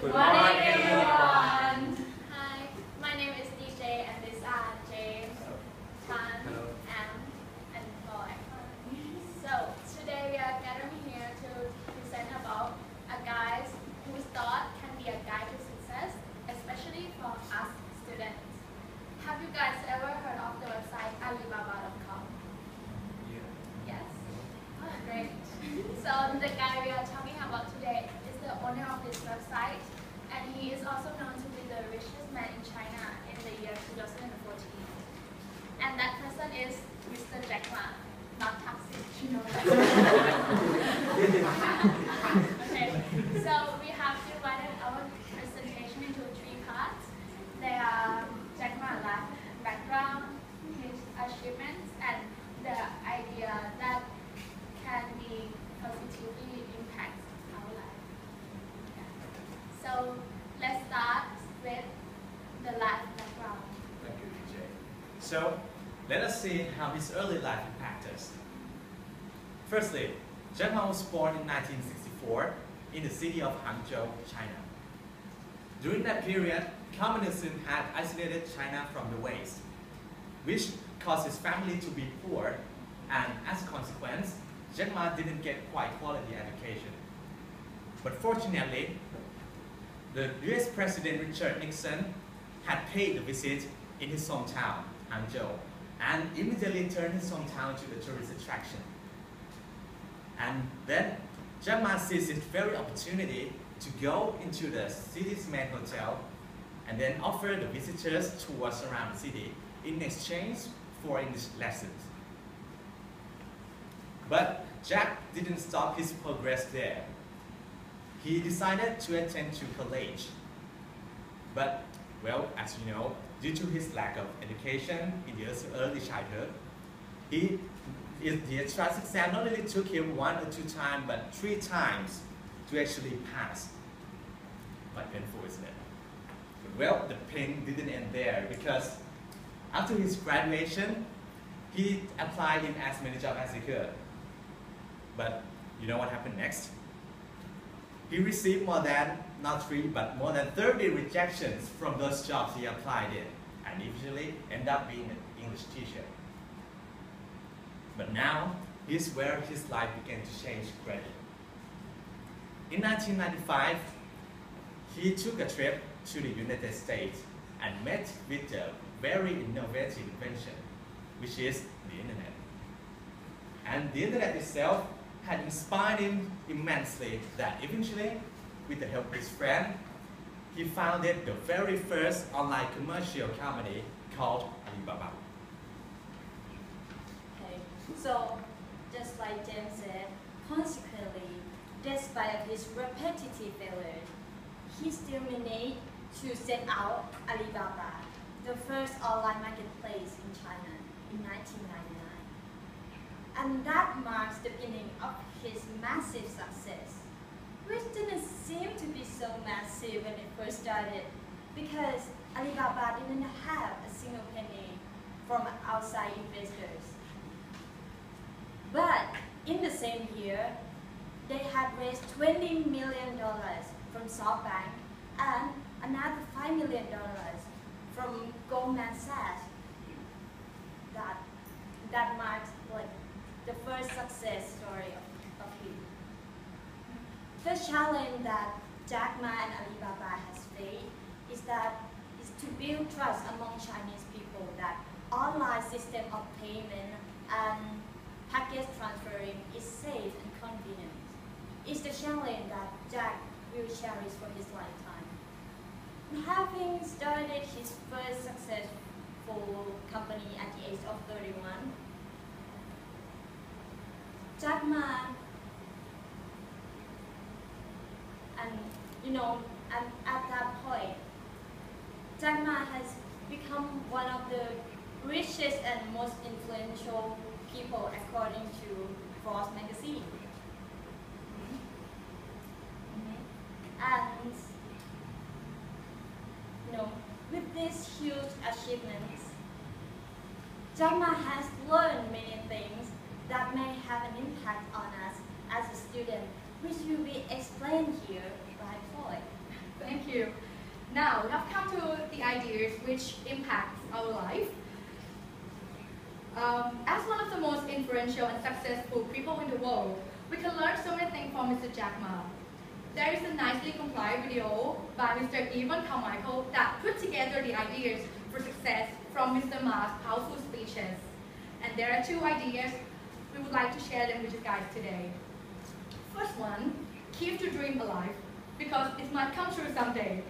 Good morning, everyone. Hi, my name is DJ and these are James, Tan, Hello. and Boy. So today we are gathering here to present about a guide whose thought can be a guide to success, especially for us students. Have you guys ever heard of the website Alibaba.com? Yes? Oh, great. So the guy we are talking about today is the owner of this website, and he is also known to be the richest man in China in the year 2014. And that person is Mr. Jack Ma, not Taxi. You know that. Okay, so we have divided our presentation into 3 parts. They are Jack Ma's life background, his achievements, and the idea that can be positively impact our life. Yeah. So let's start with the life background. Thank you, DJ. So, let us see how his early life impacted us. Firstly, Jack Ma was born in 1964 in the city of Hangzhou, China. During that period, communism had isolated China from the West, which caused his family to be poor, and as a consequence, Jack Ma didn't get quite quality education. But fortunately, the US President Richard Nixon had paid a visit in his hometown, Hangzhou, and immediately turned his hometown to a tourist attraction. And then Jack Ma seized this very opportunity to go into the city's main hotel and then offer the visitors tours around the city in exchange for English lessons. But Jack didn't stop his progress there. He decided to attend to college. But, well, as you know, due to his lack of education in the early childhood, the entrance exam not only took him 1 or 2 times, but 3 times to actually pass. Quite painful, isn't it? But, well, the pain didn't end there, because after his graduation, he applied in as many jobs as he could. But you know what happened next? He received more than, not 3, but more than 30 rejections from those jobs he applied in, and eventually ended up being an English teacher. But now, here's where his life began to change greatly. In 1995, he took a trip to the United States and met with a very innovative invention, which is the internet. And the internet itself had inspired him immensely that eventually, with the help of his friend, he founded the very first online commercial company called Alibaba. Okay, so just like James said, consequently, despite his repetitive failures, he still managed to set out Alibaba, the first online marketplace in China, in 1999. And that marks the beginning of his massive success, which didn't seem to be so massive when it first started, because Alibaba didn't have a single penny from outside investors. But in the same year, they had raised $20 million from SoftBank and another $5 million from Goldman Sachs. That marks like the first success story of him. The challenge that Jack Ma and Alibaba has faced is to build trust among Chinese people that online system of payment and package transferring is safe and convenient. It's the challenge that Jack will cherish for his lifetime. Having started his first successful company at the age of 31, Jack Ma, and at that point, Jack Ma has become one of the richest and most influential people according to Forbes magazine. And with these huge achievements, Jack Ma has learned many things that may have an impact on us as a student, which will be explained here by Floyd. Thank you. Now, we have come to the ideas which impact our life. As one of the most influential and successful people in the world, we can learn so many things from Mr. Jack Ma. There is a nicely compiled video by Mr. Evan Carmichael that put together the ideas for success from Mr. Ma's powerful speeches. And there are 2 ideas we would like to share them with you guys today. First one, keep your dream alive, because it might come true someday.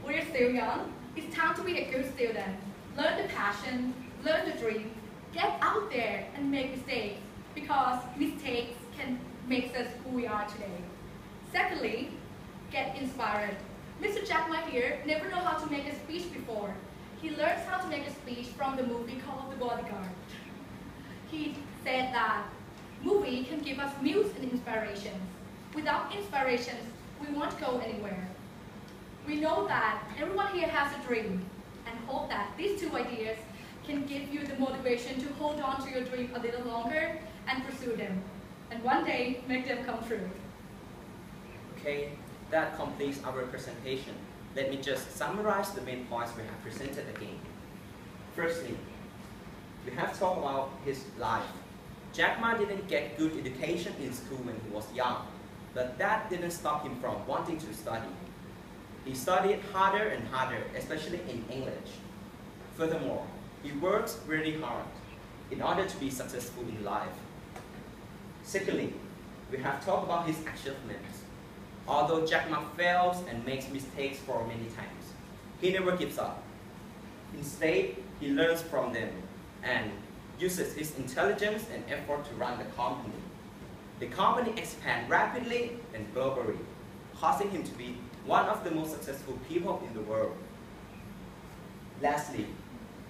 We're still young, it's time to be a good student. Learn the passion, learn the dream, get out there and make mistakes, because mistakes can make us who we are today. Secondly, get inspired. Mr. Jack Ma here never know how to make a speech before. He learns how to make a speech from the movie called The Bodyguard. He said that movie can give us muse and inspirations. Without inspirations, we won't go anywhere. We know that everyone here has a dream, and hope that these 2 ideas can give you the motivation to hold on to your dream a little longer and pursue them, and one day make them come true. Okay, that completes our presentation. Let me just summarize the main points we have presented again. Firstly, we have talked about his life. Jack Ma didn't get good education in school when he was young, but that didn't stop him from wanting to study. He studied harder and harder, especially in English. Furthermore, he works really hard in order to be successful in life. Secondly, we have talked about his achievements. Although Jack Ma fails and makes mistakes for many times, he never gives up. Instead, he learns from them and uses his intelligence and effort to run the company. The company expands rapidly and globally, causing him to be one of the most successful people in the world. Lastly,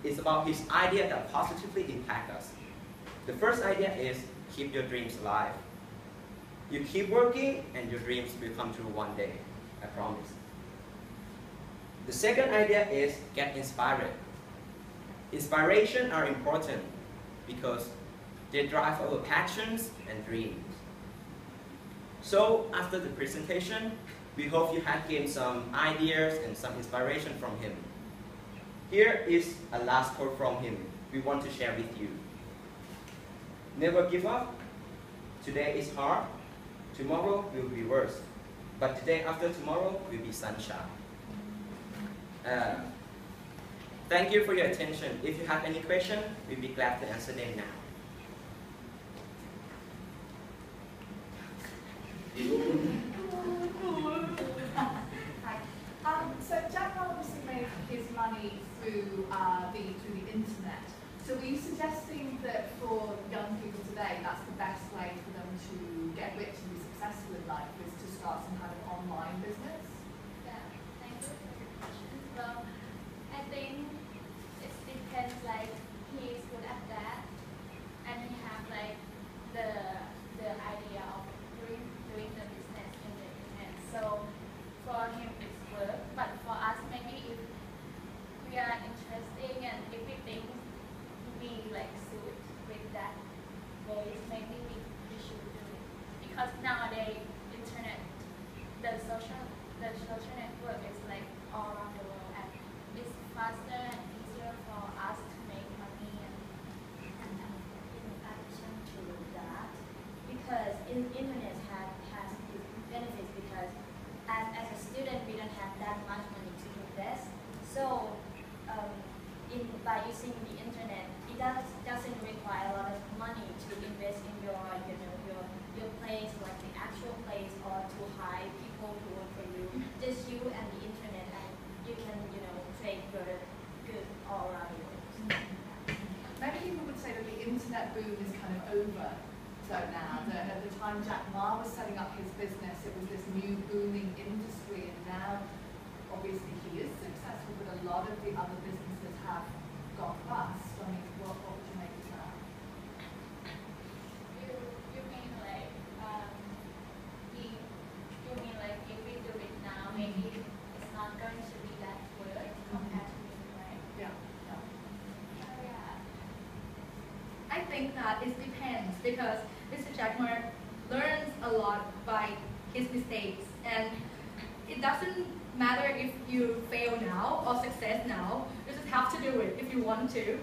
it's about his idea that positively impact us. The first idea is keep your dreams alive. You keep working and your dreams will come true one day, I promise. The second idea is get inspired. Inspiration are important because they drive our passions and dreams. So after the presentation, we hope you have gained some ideas and some inspiration from him. Here is a last quote from him we want to share with you. Never give up. Today is hard. Tomorrow will be worse. But the day after tomorrow will be sunshine. Thank you for your attention. If you have any question, we'll be glad to answer them now. So Jack Ma obviously made his money through the internet. So were you suggesting that for young people today, that's the best way for them to get rich and be successful in life, is to start some kind of online business? Yeah, thank you for your question. Well, I think it depends, like, he is good at that, and he have like the idea of doing the business in the internet. So for him it's work, but for us maybe if we are interested and if we think we like suit with that ways, maybe we should do it. Because nowadays internet, the social network is like all around the world, and it's faster and easier for us to make money. And in addition to that, because internet has its benefits, because as a student we don't have that much money to invest. So by using the internet, it doesn't require a lot of money to invest in your place, like the actual place, or to hire people to work for you. Just you and the internet, and you can trade good all around the world. Maybe people would say that the internet boom is kind of over. So now, that at the time Jack Ma was setting up his business, it was this new booming industry, and now obviously he is successful, but a lot of the other businesses have gone bust. I mean, what would you make of that? You mean like you mean like if we do it now, maybe it's not going to be that good compared to it, right? Yeah. Yeah. I think that it depends, because Mr. Jack Ma learns a lot by his mistakes, and it doesn't matter if you fail now or success now, you just have to do it if you want to.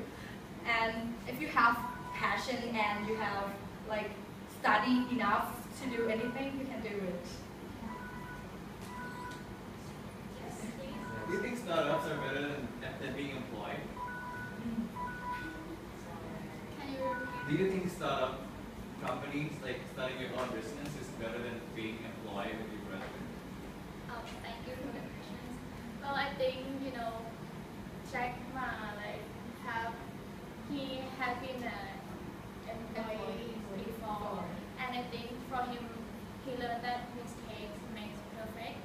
And if you have passion and you have like study enough to do anything, you can do it. Yes, please. Do you think startups are better than being employed? Can you repeat? Do you think startup companies, like starting your own business, is better than being employed with your brother? Thank you for the questions. Well, I think, Jack Ma, he had been an employee before, and I think from him, he learned that mistakes makes perfect.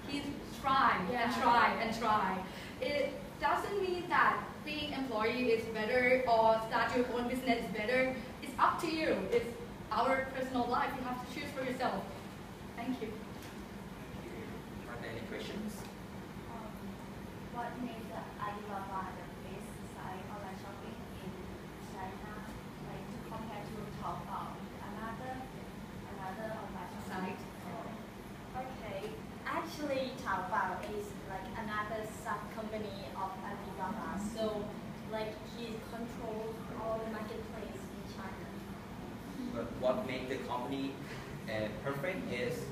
He tried and Yeah. tried and tried. It doesn't mean that being employee is better or start your own business is better. It's up to you. It's our personal life. You have to choose for yourself. Thank you. Are there any questions? What makes the Alibaba the best site online shopping in China, like compared to Taobao, another online shopping Site. Okay, actually Taobao is like another sub-company of Alibaba, so like he controls all the marketplace in China. But what makes the company perfect is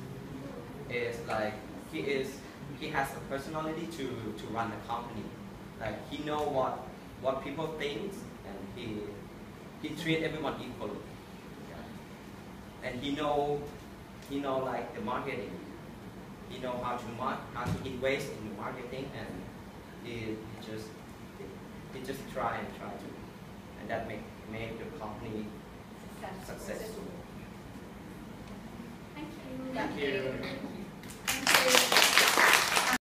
like he has a personality to run the company. Like he know what people think, and he treat everyone equally. Yeah. And he know like the marketing. He know how to invest in the marketing, and he just try to, and that make the company successful. Thank you. Thank you.